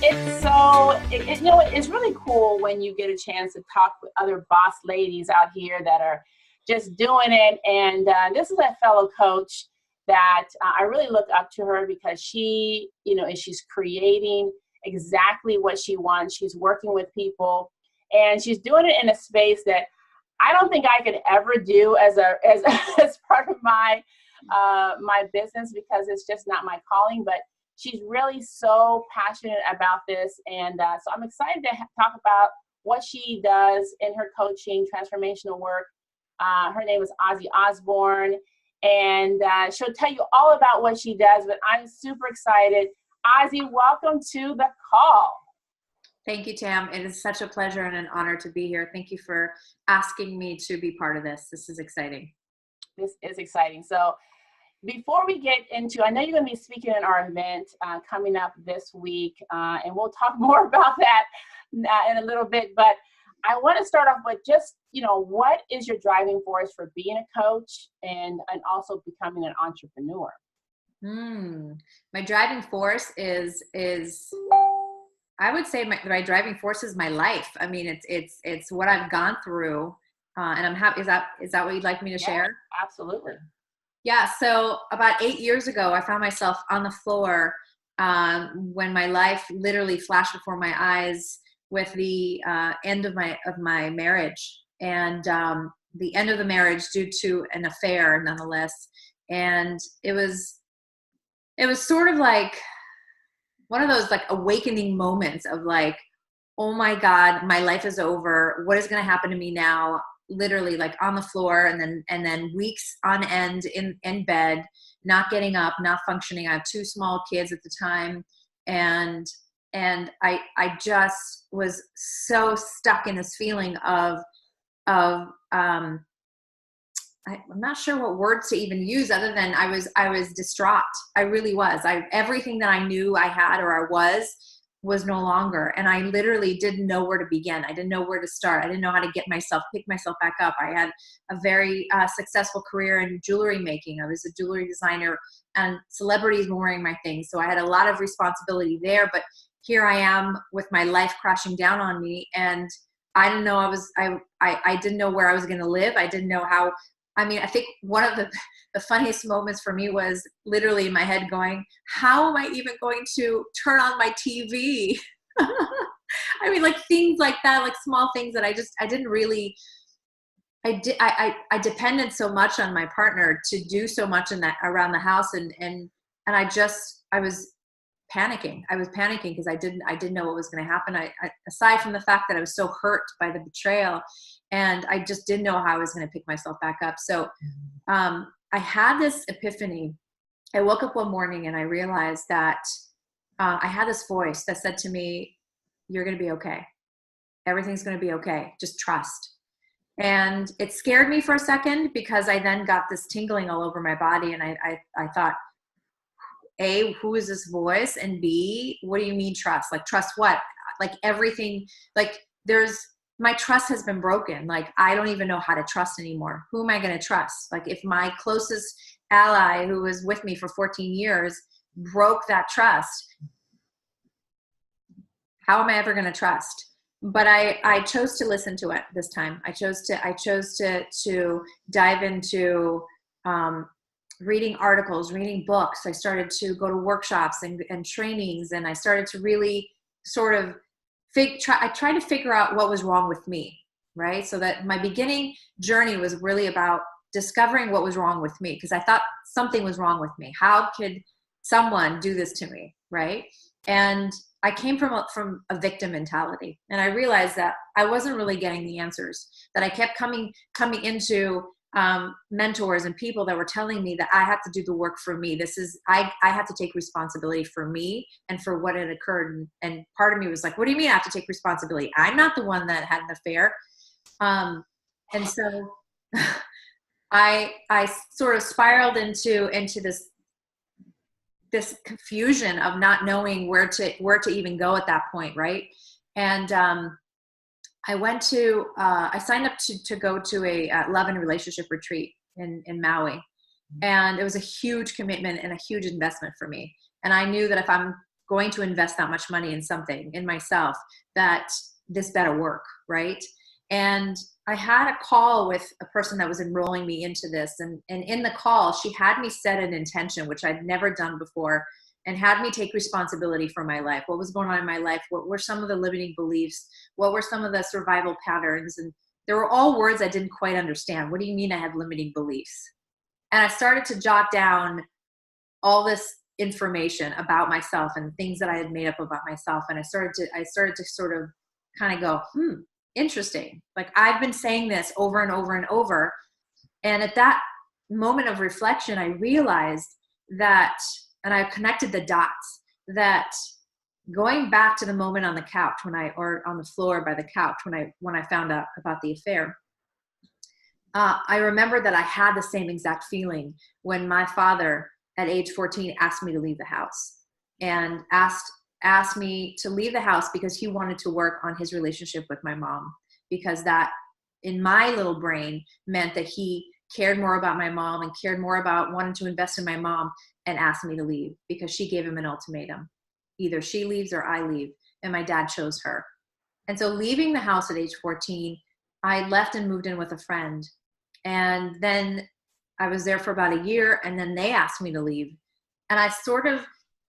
It's really cool when you get a chance to talk with other boss ladies out here that are just doing it. And this is a fellow coach that I really look up to her because she's creating exactly what she wants. She's working with people and she's doing it in a space that I don't think I could ever do as part of my business, because it's just not my calling. But she's really so passionate about this, and so I'm excited to talk about what she does in her coaching, transformational work. Her name is Ozzie Osborne, and she'll tell you all about what she does. But I'm super excited. Ozzie, welcome to the call. Thank you, Tam. It is such a pleasure and an honor to be here. Thank you for asking me to be part of this. This is exciting. This is exciting. So before we get into, I know you're going to be speaking at our event coming up this week, and we'll talk more about that in a little bit. But I want to start off with just, what is your driving force for being a coach and also becoming an entrepreneur? My driving force is I would say my driving force is my life. I mean, it's what I've gone through, and I'm happy. Is that what you'd like me to share? Absolutely. Yeah. So about 8 years ago, I found myself on the floor when my life literally flashed before my eyes with the end of my marriage, and the end of the marriage due to an affair, nonetheless. And it was sort of like one of those like awakening moments of like, oh my God, my life is over. What is going to happen to me now? Literally like on the floor, and then weeks on end in bed, not getting up, not functioning. I have 2 small kids at the time. And I just was so stuck in this feeling of I'm not sure what words to even use other than I was distraught. I really was. Everything that I knew I had or I was no longer. And I literally didn't know where to begin. I didn't know where to start. I didn't know how to pick myself back up. I had a very successful career in jewelry making. I was a jewelry designer and celebrities were wearing my things. So I had a lot of responsibility there, but here I am with my life crashing down on me. And I didn't know I didn't know where I was going to live. I didn't know how. I mean, I think one of the funniest moments for me was literally in my head going, how am I even going to turn on my TV? I mean, like things like that, like small things that I didn't really, I depended so much on my partner to do so much in that around the house. And I was panicking. I was panicking because I didn't know what was going to happen. Aside from the fact that I was so hurt by the betrayal, and I just didn't know how I was going to pick myself back up. So I had this epiphany. I woke up one morning and I realized that I had this voice that said to me, you're going to be okay. Everything's going to be okay. Just trust. And it scared me for a second because I then got this tingling all over my body. And I thought, A, who is this voice? And B, what do you mean trust? Like trust what? Like everything, like my trust has been broken. Like, I don't even know how to trust anymore. Who am I going to trust? Like if my closest ally who was with me for 14 years broke that trust, how am I ever going to trust? But I chose to listen to it this time. I chose to dive into, reading articles, reading books. I started to go to workshops and trainings, and I started to really sort of I tried to figure out what was wrong with me, right? So that my beginning journey was really about discovering what was wrong with me, because I thought something was wrong with me. How could someone do this to me, right? And I came from a victim mentality, and I realized that I wasn't really getting the answers, that I kept coming into mentors and people that were telling me that I had to do the work for me. I had to take responsibility for me and for what had occurred. And part of me was like, what do you mean I have to take responsibility? I'm not the one that had an affair. And so I sort of spiraled into this confusion of not knowing where to even go at that point. Right. And, I signed up to go to a love and relationship retreat in Maui. And it was a huge commitment and a huge investment for me. And I knew that if I'm going to invest that much money in something, in myself, that this better work, right? And I had a call with a person that was enrolling me into this. And in the call, she had me set an intention, which I'd never done before, and had me take responsibility for my life. What was going on in my life? What were some of the limiting beliefs? What were some of the survival patterns? And there were all words I didn't quite understand. What do you mean I have limiting beliefs? And I started to jot down all this information about myself and things that I had made up about myself. And I started to sort of kind of go, interesting. Like, I've been saying this over and over and over. And at that moment of reflection, I realized that, and I connected the dots, that going back to the moment on the couch or on the floor by the couch when I found out about the affair, I remember that I had the same exact feeling when my father at age 14 asked me to leave the house, and asked me to leave the house because he wanted to work on his relationship with my mom, because that in my little brain meant that he cared more about my mom and cared more about wanting to invest in my mom, and asked me to leave because she gave him an ultimatum. Either she leaves or I leave. And my dad chose her. And so leaving the house at age 14, I left and moved in with a friend. And then I was there for about a year, and then they asked me to leave. And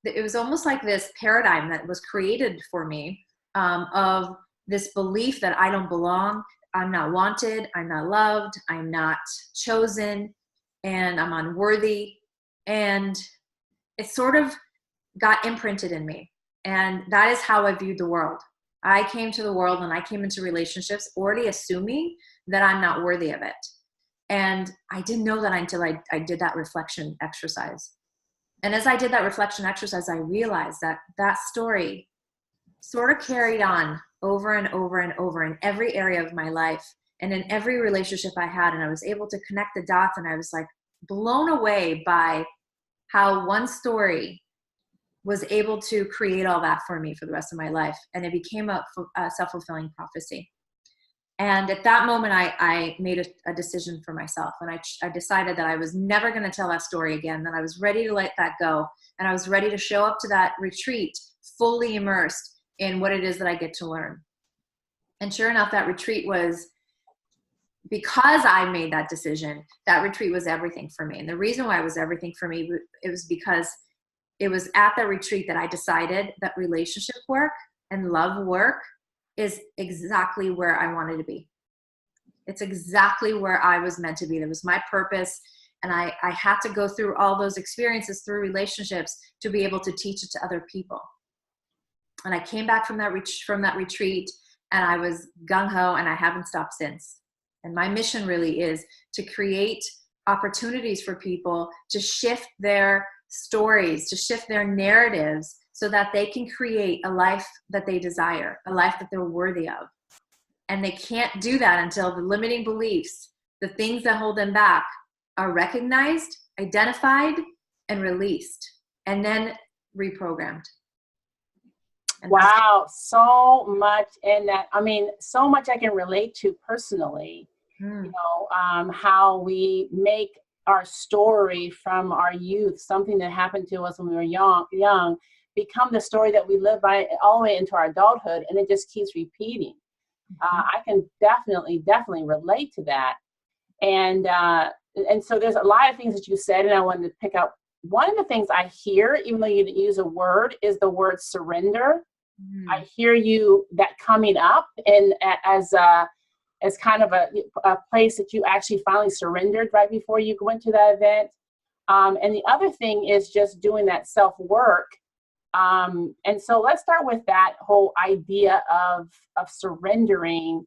it was almost like this paradigm that was created for me, of this belief that I don't belong, I'm not wanted, I'm not loved, I'm not chosen, and I'm unworthy. And it sort of got imprinted in me. And that is how I viewed the world. I came to the world and I came into relationships already assuming that I'm not worthy of it. And I didn't know that until I did that reflection exercise. And as I did that reflection exercise, I realized that that story sort of carried on over and over and over in every area of my life and in every relationship I had. And I was able to connect the dots, and I was like blown away by how one story was able to create all that for me for the rest of my life. And it became a self-fulfilling prophecy. And at that moment, I made a decision for myself. And I decided that I was never going to tell that story again, that I was ready to let that go. And I was ready to show up to that retreat fully immersed in what it is that I get to learn. And sure enough, that retreat was, because I made that decision, that retreat was everything for me. And the reason why it was everything for me, it was because it was at that retreat that I decided that relationship work and love work is exactly where I wanted to be. It's exactly where I was meant to be. That was my purpose. And I had to go through all those experiences through relationships to be able to teach it to other people. And I came back from that retreat, and I was gung-ho, and I haven't stopped since. And my mission really is to create opportunities for people to shift their stories, to shift their narratives, so that they can create a life that they desire, a life that they're worthy of. And they can't do that until the limiting beliefs, the things that hold them back, are recognized, identified, and released, and then reprogrammed. And wow, so much in that. I mean, so much I can relate to personally. You know, how we make our story from our youth, something that happened to us when we were young, become the story that we live by all the way into our adulthood, and it just keeps repeating. I can definitely relate to that. And so there's a lot of things that you said, and I wanted to pick up. One of the things I hear, even though you didn't use a word, is the word surrender. I hear that coming up, and as kind of a place that you actually finally surrendered right before you went to that event. And the other thing is just doing that self-work. And so let's start with that whole idea of surrendering,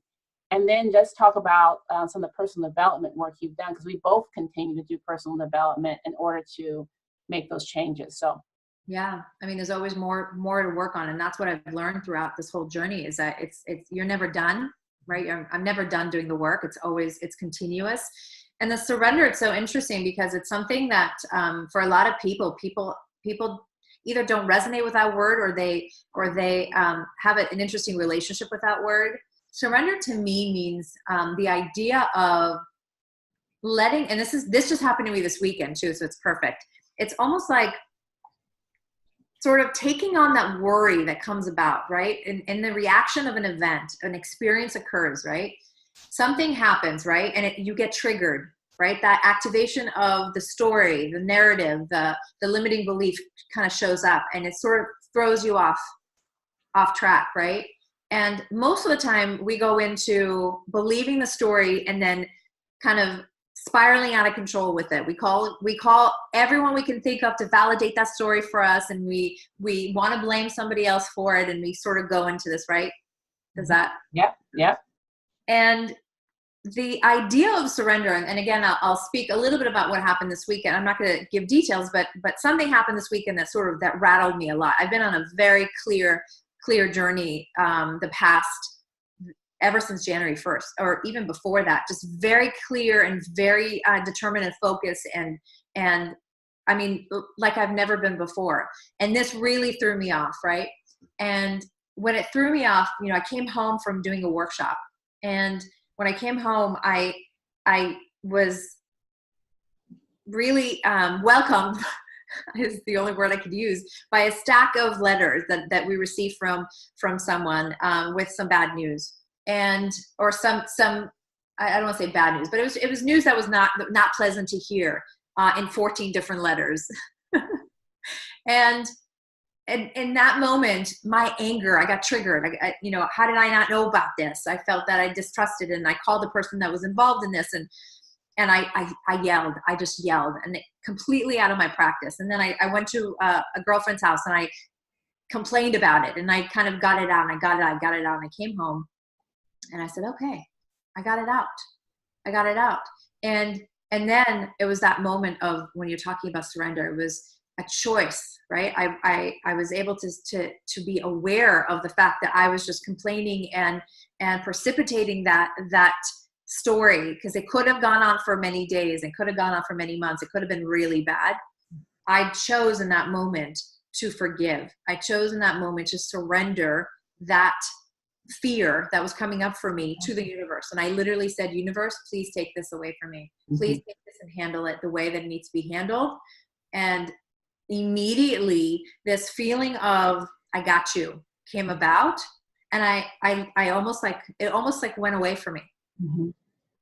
and then just talk about some of the personal development work you've done, because we both continue to do personal development in order to make those changes. So yeah, I mean, there's always more to work on. And that's what I've learned throughout this whole journey, is that you're never done. Right? I'm never done doing the work. It's continuous. And the surrender, it's so interesting because it's something that for a lot of people either don't resonate with that word, or they have an interesting relationship with that word. Surrender to me means the idea of letting, and this just happened to me this weekend too, so it's perfect. It's almost like sort of taking on that worry that comes about, right? In the reaction of an event, an experience occurs, right? Something happens, right? And you get triggered, right? That activation of the story, the narrative, the limiting belief kind of shows up, and it sort of throws you off track, right? And most of the time we go into believing the story and then kind of spiraling out of control with it. We call everyone we can think of to validate that story for us, and we want to blame somebody else for it, and we sort of go into this, right? Does that? Yep. And the idea of surrender, and again, I'll speak a little bit about what happened this weekend. I'm not going to give details, but something happened this weekend that rattled me a lot. I've been on a very clear journey the past, ever since January 1st, or even before that, just very clear and very determined and focused, and I mean, like I've never been before. And this really threw me off, right? And when it threw me off, I came home from doing a workshop, and when I came home, I was really welcomed, is the only word I could use, by a stack of letters that we received from someone with some bad news, or some I don't want to say bad news, but it was news that was not pleasant to hear in 14 different letters. And in that moment, my anger, I got triggered. How did I not know about this? I felt that I distrusted, and I called the person that was involved in this, and I yelled. I just yelled, and completely out of my practice. And then I went to a girlfriend's house, and I complained about it, and I kind of got it out, and I got it out, and I came home, and I said, okay, I got it out. And then it was that moment of, when you're talking about surrender, it was a choice, right? I was able to be aware of the fact that I was just complaining and precipitating that story, because it could have gone on for many days, it could have gone on for many months, it could have been really bad. I chose in that moment to forgive. I chose in that moment to surrender that fear that was coming up for me to the universe. And I literally said, universe, please take this away from me. Please take this and handle it the way that it needs to be handled. And immediately this feeling of, I got you, came about. And I almost went away from me.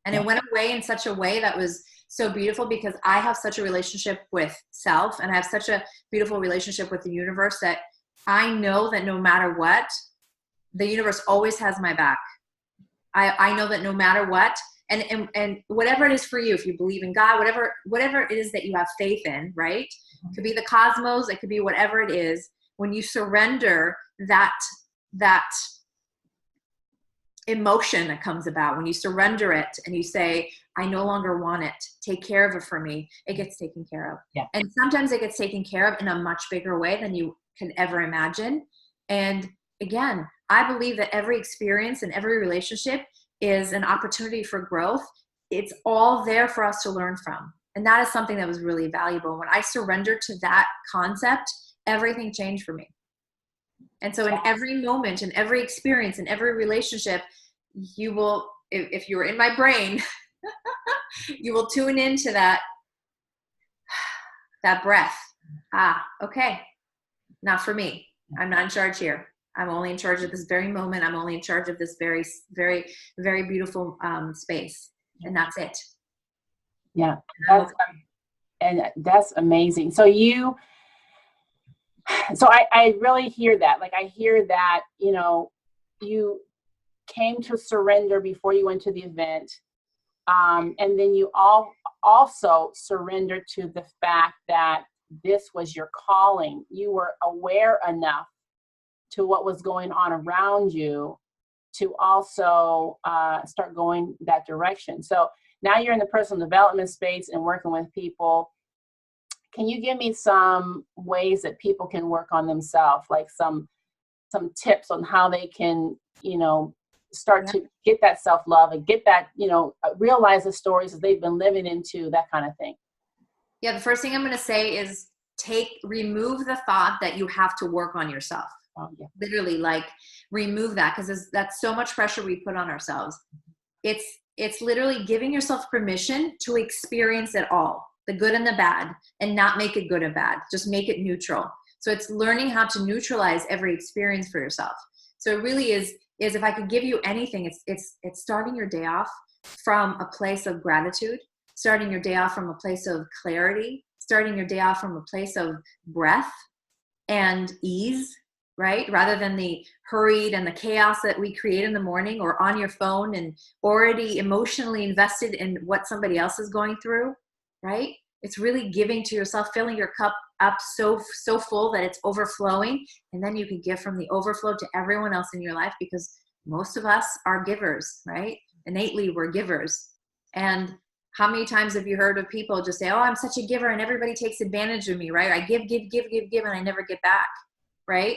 And it went away in such a way that was so beautiful, because I have such a relationship with self, and I have such a beautiful relationship with the universe, that I know that no matter what, the universe always has my back. I know that no matter what, and whatever it is for you, if you believe in God, whatever it is that you have faith in, right? It could be the cosmos, it could be whatever it is. When you surrender that emotion that comes about, when you surrender it and you say, I no longer want it, take care of it for me, it gets taken care of. Yeah. And sometimes it gets taken care of in a much bigger way than you can ever imagine. And again, I believe that every experience and every relationship is an opportunity for growth. It's all there for us to learn from. And that is something that was really valuable. When I surrendered to that concept, everything changed for me. And so in every moment, in every experience, in every relationship, you will, if you were in my brain, you will tune into that breath. Okay, not for me. I'm not in charge here. I'm only in charge of this very moment. I'm only in charge of this very, very, very beautiful space. And that's it. Yeah. That's amazing. So I really hear that. Like, I hear that, you came to surrender before you went to the event. And then you also surrendered to the fact that this was your calling. You were aware enough to what was going on around you to also start going that direction. So now you're in the personal development space and working with people. Can you give me some ways that people can work on themselves, like some tips on how they can, start to get that self-love and get that, realize the stories that they've been living into, that kind of thing? Yeah, the first thing I'm going to say is remove the thought that you have to work on yourself. Oh, yeah. Literally, like, remove that, because that's so much pressure we put on ourselves. It's literally giving yourself permission to experience it all, the good and the bad, and not make it good and bad. Just make it neutral. So it's learning how to neutralize every experience for yourself. So it really is if I could give you anything, it's starting your day off from a place of gratitude, starting your day off from a place of clarity, starting your day off from a place of breath and ease, right? Rather than the hurried and the chaos that we create in the morning, or on your phone and already emotionally invested in what somebody else is going through, right? It's really giving to yourself, filling your cup up so full that it's overflowing. And then you can give from the overflow to everyone else in your life, because most of us are givers, right? Innately, we're givers. And how many times have you heard of people just say, oh, I'm such a giver and everybody takes advantage of me, right? I give, and I never get back, right?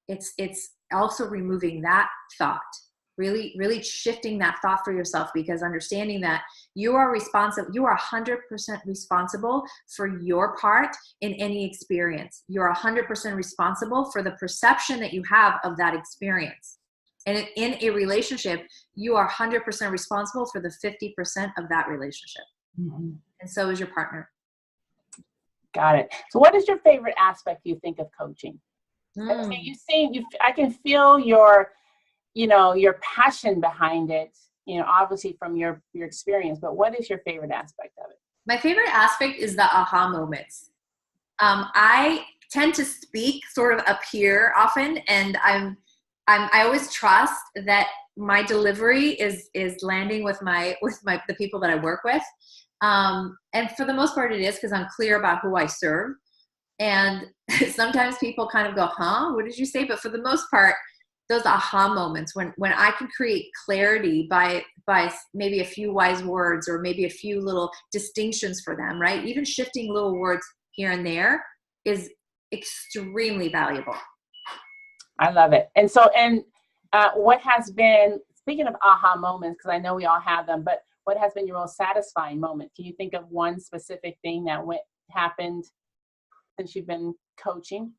It's also removing that thought, really shifting that thought for yourself, because understanding that you are responsible, you are 100% responsible for your part in any experience. You're 100% responsible for the perception that you have of that experience. And in a relationship, you are 100% responsible for the 50% of that relationship. Mm-hmm. And so is your partner. Got it. So what is your favorite aspect you think of coaching? I mean, I can feel your passion behind it, obviously from your experience, but what is your favorite aspect of it? My favorite aspect is the aha moments. I tend to speak sort of up here often, and I always trust that my delivery is landing with the people that I work with. And for the most part it is, because I'm clear about who I serve. And sometimes people kind of go, huh, what did you say? But for the most part, those aha moments when I can create clarity by maybe a few wise words, or maybe a few little distinctions for them, right? Even shifting little words here and there is extremely valuable. I love it. And so, what has been, speaking of aha moments, because I know we all have them, but what has been your most satisfying moment? Can you think of one specific thing that happened since you've been coaching?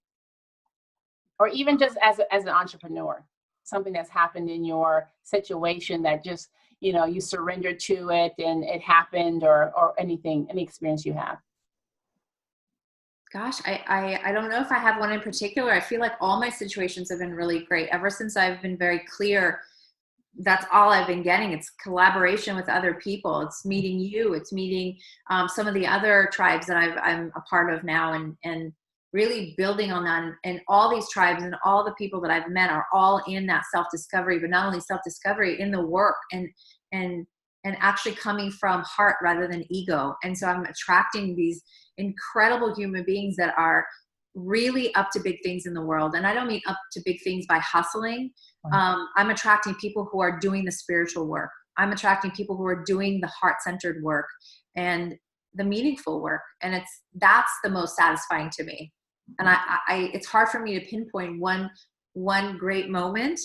Or even just as an entrepreneur, something that's happened in your situation that just, you surrendered to it and it happened, or anything, any experience you have? Gosh, I don't know if I have one in particular. I feel like all my situations have been really great. Ever since I've been very clear, that's all I've been getting. It's collaboration with other people. It's meeting you. It's meeting some of the other tribes that I'm a part of now, and really building on that. And all these tribes and all the people that I've met are all in that self-discovery, but not only self-discovery, in the work and actually coming from heart rather than ego. And so I'm attracting these incredible human beings that are really up to big things in the world. And I don't mean up to big things by hustling. I'm attracting people who are doing the spiritual work. I'm attracting people who are doing the heart-centered work and the meaningful work. And that's the most satisfying to me. And it's hard for me to pinpoint one great moment.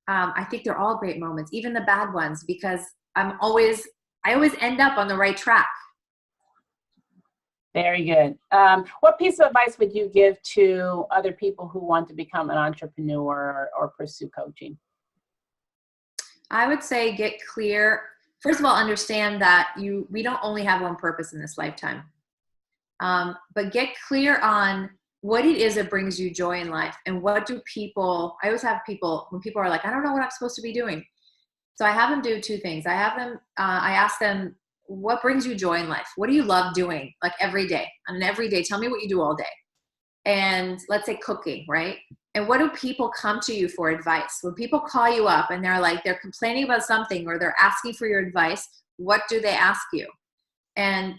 I think they're all great moments, even the bad ones, because I always end up on the right track. Very good. What piece of advice would you give to other people who want to become an entrepreneur or pursue coaching? I would say get clear. First of all, understand that we don't only have one purpose in this lifetime. But get clear on what it is that brings you joy in life, and I always have people, when people are like, I don't know what I'm supposed to be doing. So I have them do two things. I ask them, what brings you joy in life? What do you love doing? Like every day, tell me what you do all day. And let's say cooking, right? And what do people come to you for advice? When people call you up and they're complaining about something, or they're asking for your advice, what do they ask you? And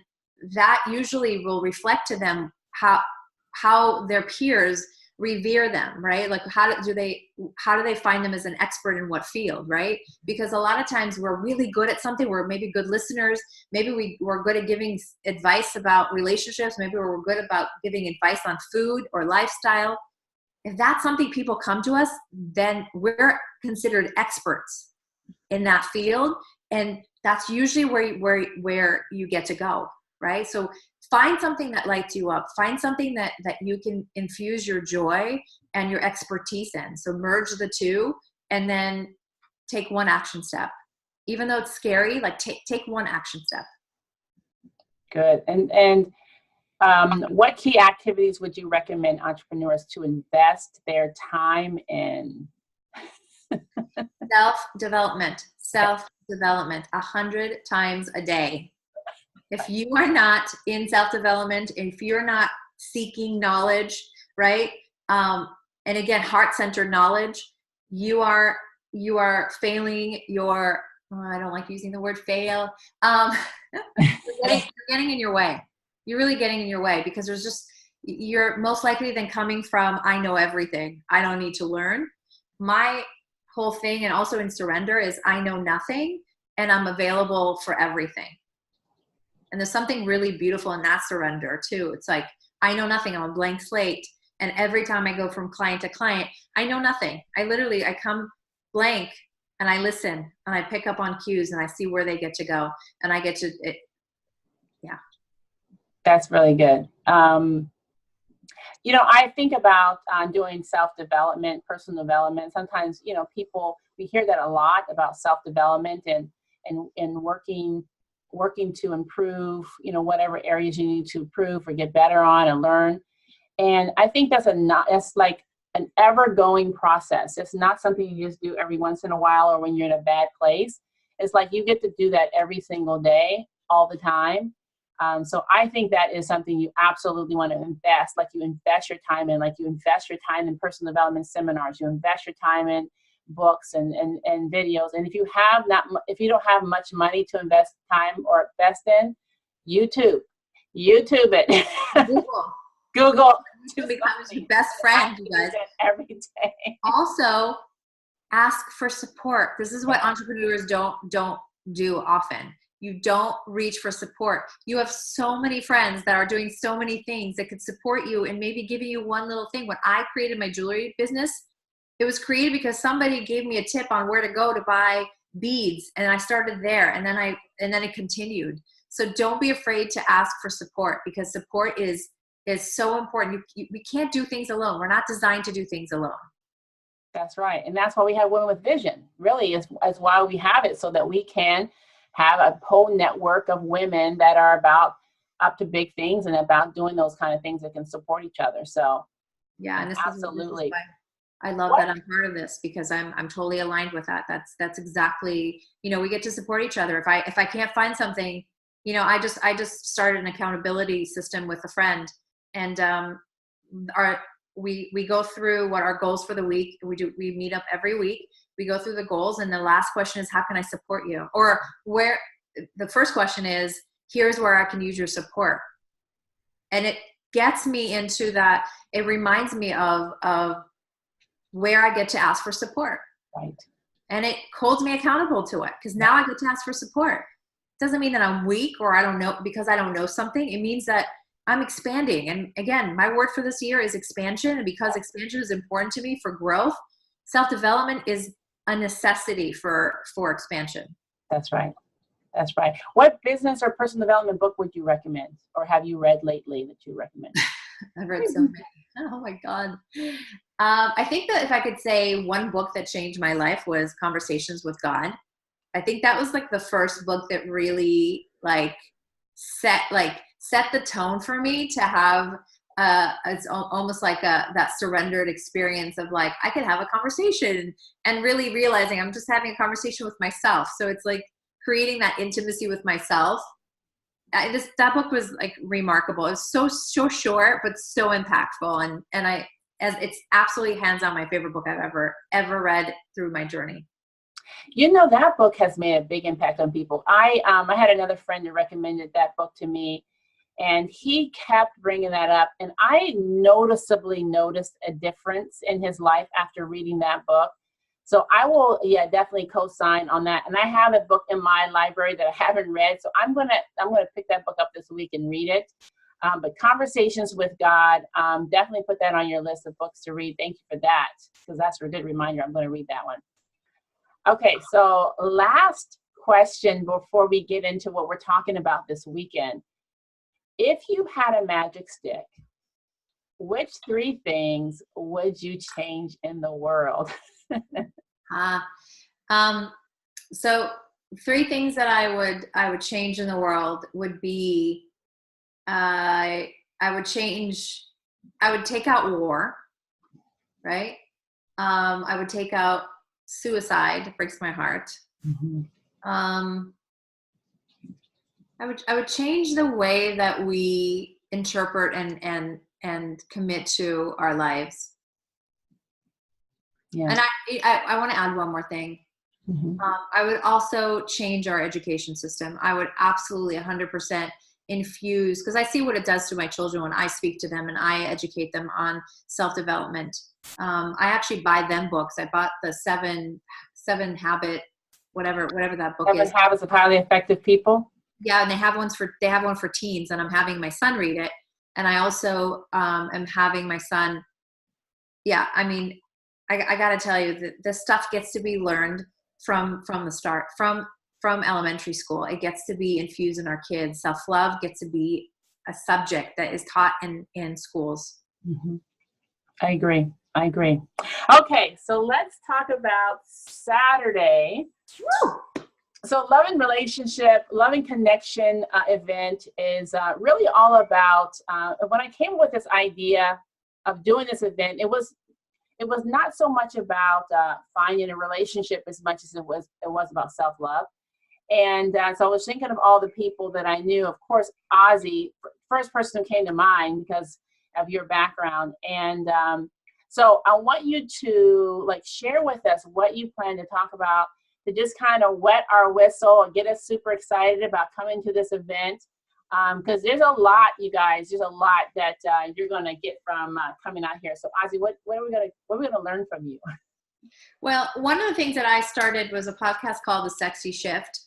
that usually will reflect to them how their peers revere them, right? Like how do they find them as an expert in what field, right? Because a lot of times we're really good at something. We're maybe good listeners. Maybe we're good at giving advice about relationships. Maybe we're good about giving advice on food or lifestyle. If that's something people come to us, then we're considered experts in that field. And that's usually where you get to go, right? So find something that lights you up. Find something that you can infuse your joy and your expertise in. So merge the two, and then take one action step. Even though it's scary, like take one action step. Good. And What key activities would you recommend entrepreneurs to invest their time in? Self-development, 100 times a day. If you are not in self-development, if you're not seeking knowledge, right? And again, heart-centered knowledge, you are failing your, I don't like using the word fail. You're getting in your way. You're really getting in your way because you're most likely then coming from, I know everything. I don't need to learn. My whole thing, and also in surrender, is I know nothing and I'm available for everything. And there's something really beautiful in that surrender too. It's like, I know nothing. I'm a blank slate. And every time I go from client to client, I know nothing. I come blank and I listen and I pick up on cues and I see where they get to go. And I get to it. Yeah. That's really good. I think about doing self-development, personal development. Sometimes, we hear that a lot about self-development and working to improve, whatever areas you need to improve or get better on and learn. And I think it's like an ever-going process. It's not something you just do every once in a while or when you're in a bad place. It's like you get to do that every single day, all the time. So I think that is something you absolutely want to invest, like you invest your time in, personal development seminars, you invest your time in books and videos. And if you don't have much money to invest time or invest in, YouTube it. Google becomes your best friend, you guys. Every day. Also, ask for support. This is what entrepreneurs don't do often. You don't reach for support. You have so many friends that are doing so many things that could support you and maybe giving you one little thing. When I created my jewelry business, it was created because somebody gave me a tip on where to go to buy beads, and I started there, and then it continued. So don't be afraid to ask for support, because support is so important. We can't do things alone. We're not designed to do things alone. That's right. And that's why we have Women with Vision, really is why we have it, so that we can have a whole network of women that are about up to big things and about doing those kind of things that can support each other. So yeah, and absolutely. This is why I love that I'm part of this, because I'm totally aligned with that. That's exactly, we get to support each other. If I can't find something, I just started an accountability system with a friend, and we go through what our goals for the week. We meet up every week. We go through the goals, and the last question is, how can I support you? Or the first question is, here's where I can use your support. And it gets me into that. It reminds me of where I get to ask for support. Right. And it holds me accountable to it, because now I get to ask for support. It doesn't mean that I'm weak or I don't know because I don't know something. It means that I'm expanding. And again, my word for this year is expansion. And because expansion is important to me for growth, self-development is a necessity for expansion. That's right. That's right. What business or personal development book would you recommend, or have you read lately that you recommend? I've read so many. Oh my God. I think that if I could say one book that changed my life was Conversations with God. I think that was like the first book that really set the tone for me to have it's almost like that surrendered experience of like, I could have a conversation and really realizing I'm just having a conversation with myself. So it's like creating that intimacy with myself. That book was like remarkable. It was so short, but so impactful. And it's absolutely hands down my favorite book I've ever read through my journey. That book has made a big impact on people. I had another friend that recommended that book to me, and he kept bringing that up. And I noticeably noticed a difference in his life after reading that book. So I will, definitely co-sign on that. And I have a book in my library that I haven't read. So I'm gonna pick that book up this week and read it. But Conversations with God, definitely put that on your list of books to read. Thank you for that, because that's a good reminder. I'm going to read that one. Okay, so last question before we get into what we're talking about this weekend. If you had a magic stick, which 3 things would you change in the world? So 3 things that I would change in the world would be, I would take out war, right? I would take out suicide. It breaks my heart. Mm-hmm. I would change the way that we interpret and commit to our lives. Yeah. And I want to add one more thing. Mm-hmm. I would also change our education system. I would absolutely 100% infuse, because I see what it does to my children when I speak to them and I educate them on self-development. I actually buy them books. I bought the seven habit, whatever that book is. 7 Habits of Highly Effective People. Yeah, and they have one for teens, and I'm having my son read it. And I also am having my son. Yeah, I mean, I got to tell you that this stuff gets to be learned from the start, from elementary school. It gets to be infused in our kids. Self-love gets to be a subject that is taught in schools. Mm-hmm. I agree. Okay, so let's talk about Saturday. Woo! So Love and Relationship, Love and Connection event is really all about, when I came up with this idea of doing this event, it was not so much about finding a relationship as much as it was about self-love. And so I was thinking of all the people that I knew. Of course, Ozzie, first person who came to mind because of your background. And so I want you to share with us what you plan to talk about, to just kind of wet our whistle and get us super excited about coming to this event. Because there's a lot, you guys. There's a lot that you're going to get from coming out here. So, Ozzie, what are we going to learn from you? Well, one of the things that I started was a podcast called The Sexy Shift,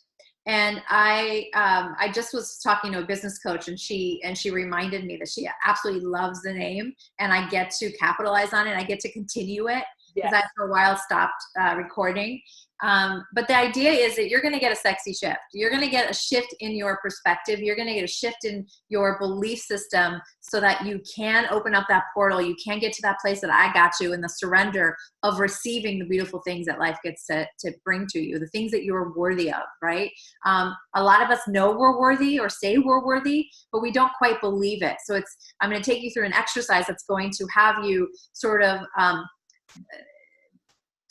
and I just was talking to a business coach, and she reminded me that she absolutely loves the name, and I get to capitalize on it. I get to continue it because I for a while stopped recording. But the idea is that you're going to get a sexy shift. You're going to get a shift in your perspective. You're going to get a shift in your belief system so that you can open up that portal. You can get to that place that I got you in the surrender of receiving the beautiful things that life gets to bring to you, the things that you're worthy of, right? A lot of us know we're worthy or say we're worthy, but we don't quite believe it. So I'm going to take you through an exercise that's going to have you sort of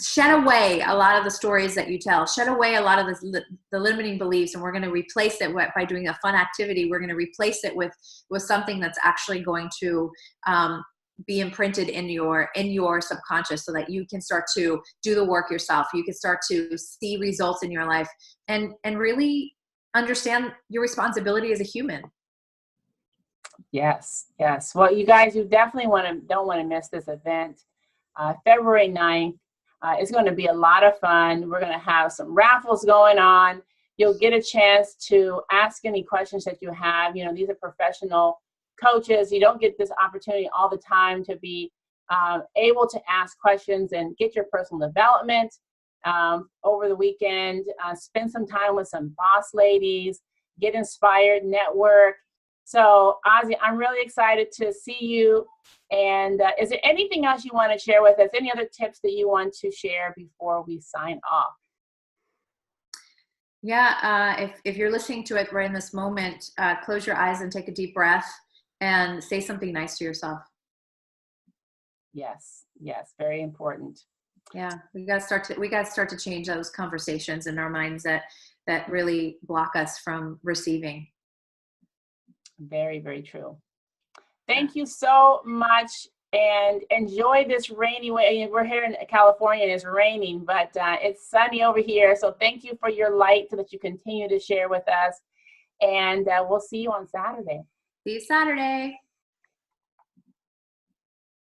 shed away a lot of the stories that you tell, shed away a lot of the limiting beliefs, and we're going to replace it by doing a fun activity. We're going to replace it with something that's actually going to be imprinted in your subconscious, so that you can start to do the work yourself. You can start to see results in your life and really understand your responsibility as a human. Yes. Well, you guys, you definitely don't want to miss this event. February 9th. It's going to be a lot of fun. We're going to have some raffles going on. You'll get a chance to ask any questions that you have. You know, these are professional coaches. You don't get this opportunity all the time to be able to ask questions and get your personal development over the weekend. Spend some time with some boss ladies, get inspired, network. So, Ozzie, I'm really excited to see you. And is there anything else you want to share with us? Any other tips that you want to share before we sign off? Yeah, if you're listening to it right in this moment, close your eyes and take a deep breath and say something nice to yourself. Yes, very important. Yeah, we got to start to change those conversations in our minds that really block us from receiving. Very, very true. Thank you so much, and enjoy this rainy way. We're here in California and it's raining, but it's sunny over here. So thank you for your light that you continue to share with us. And we'll see you on Saturday. See you Saturday.